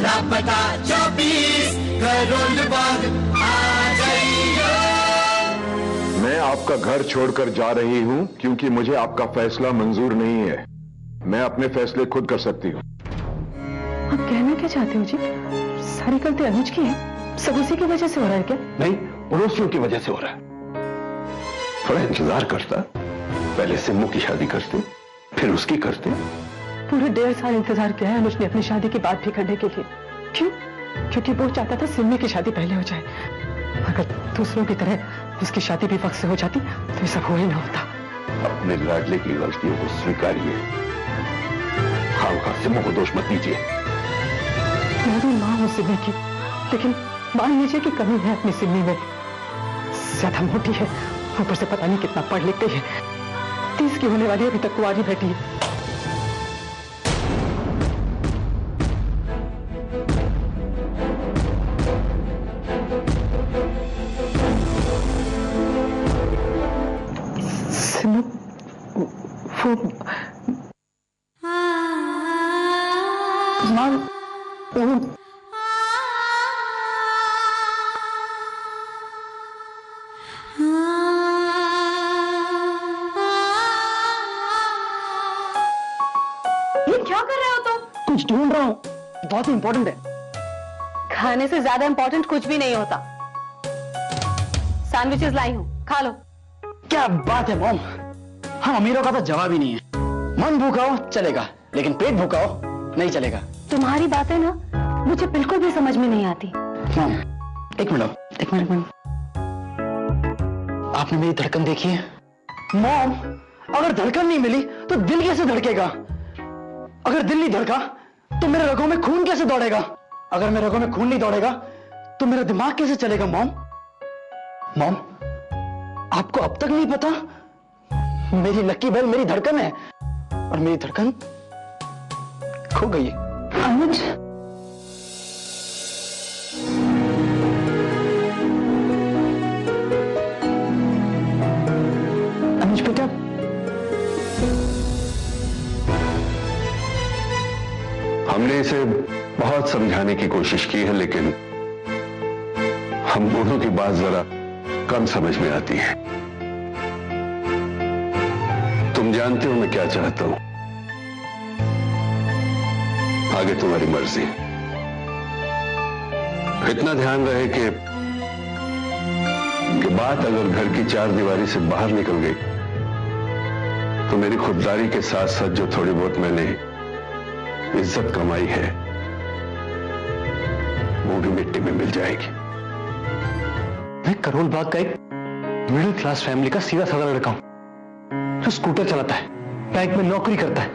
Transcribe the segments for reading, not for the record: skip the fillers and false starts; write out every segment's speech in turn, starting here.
लापता 24 करोड़ बाग आ जाइए। मैं आपका घर छोड़कर जा रही हूं क्योंकि मुझे आपका फैसला मंजूर नहीं है। मैं अपने फैसले खुद कर सकती हूं। आप कहना क्या चाहते हो जी? सारी गलती अनुज की है, सब उसी की वजह से हो रहा है क्या? नहीं, पड़ोसियों की वजह से हो रहा है। थोड़ा इंतजार करता, पहले सिम्मू की शादी करते, फिर उसकी करते। पूरे 1.5 साल इंतजार किया है अनुज ने अपनी शादी की बात भी करने के लिए। क्यों? क्योंकि वो चाहता था सिम्मी की शादी पहले हो जाए। अगर दूसरों की तरह उसकी शादी भी वक्त से हो जाती तो ऐसा हो ही ना होता। अपने लाडले की गलतियों को स्वीकारिए, खामखा सिम्मू को दोष मत दीजिए। मैं भी माँ हूँ सिम्मी की, लेकिन मान लीजिए कि कमी है अपनी सिम्मी में। ज्यादा मोटी है, ऊपर से पता नहीं कितना पढ़ लिख गई है। 30 की होने वाली अभी तक कुंवारी बैठी है। सिम्मू, वो माँ, क्या कर रहे हो तुम? कुछ ढूंढ रहा हूँ, बहुत ही इंपॉर्टेंट है। खाने से ज्यादा इंपॉर्टेंट कुछ भी नहीं होता। सैंडविचेस लाई हूँ, खा लो। क्या बात है मॉम, हम अमीरों का तो जवाब ही नहीं है। मन भूखा हो चलेगा, लेकिन पेट भूखा हो नहीं चलेगा। तुम्हारी बातें ना मुझे बिल्कुल भी समझ में नहीं आती। मॉम, एक मिनट। आपने मेरी धड़कन देखी है? मॉम, अगर धड़कन नहीं मिली तो दिल कैसे धड़केगा? अगर दिल नहीं धड़का तो मेरे रगों में खून कैसे दौड़ेगा? अगर मेरे रगों में खून नहीं दौड़ेगा तो मेरा दिमाग कैसे चलेगा? मॉम, आपको अब तक नहीं पता? मेरी लक्की बेल मेरी धड़कन है, और मेरी धड़कन खो गई है। अनुज, अनुज बेटा, हमने इसे बहुत समझाने की कोशिश की है, लेकिन हम दोनों की बात जरा कम समझ में आती है। तुम जानते हो मैं क्या चाहता हूं, आगे तुम्हारी मर्जी। इतना ध्यान रहे कि बात अगर घर की 4 दीवारी से बाहर निकल गई तो मेरी खुददारी के साथ साथ जो थोड़ी बहुत मैंने इज्जत कमाई है वो भी मिट्टी में मिल जाएगी। मैं करोल बाग का एक मिडिल क्लास फैमिली का सीधा साधा लड़का हूं जो स्कूटर चलाता है, बैंक में नौकरी करता है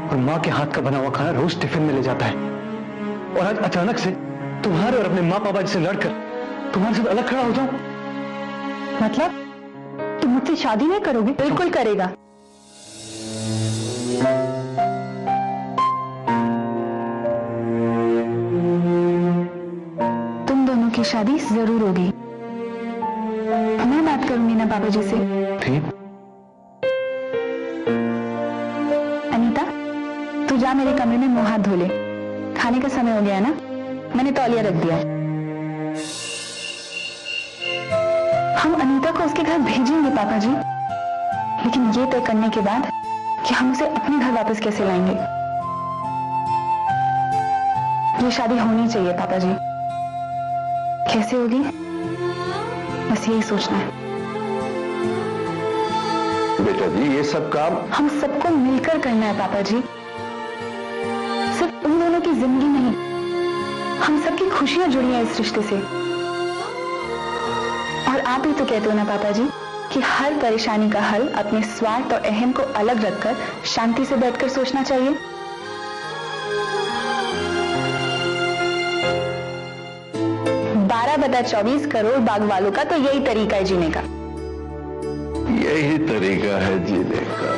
और मां के हाथ का बना हुआ खाना रोज टिफिन में ले जाता है। और आज अचानक से तुम्हारे और अपने माँ पापा से लड़कर तुम्हारे साथ अलग खड़ा हो जाऊं? मतलब तुम मुझसे शादी नहीं करोगे? बिल्कुल करेगा। तुम दोनों की शादी जरूर होगी। मैं बात करूंगी ना पापा जी से। ठीक। अनीता, तू जा मेरे कमरे में मुंह हाथ धो ले। खाने का समय हो गया है ना, मैंने तौलिया रख दिया। हम अनीता को उसके घर भेजेंगे पापा जी, लेकिन ये तय करने के बाद कि हम उसे अपने घर वापस कैसे लाएंगे। ये शादी होनी चाहिए पापा जी। कैसे होगी बस यही सोचना है। बेटा जी, ये सब काम हम सबको मिलकर करना है पापा जी। सिर्फ उन दोनों की जिंदगी नहीं, हम सबकी खुशियां जुड़ी हैं इस रिश्ते से। और आप ही तो कहते हो ना पापा जी कि हर परेशानी का हल अपने स्वार्थ और अहम को अलग रखकर शांति से बैठकर सोचना चाहिए। 12/24 करोड़ बाग वालों का तो यही तरीका है जीने का। यही तरीका है जीने का।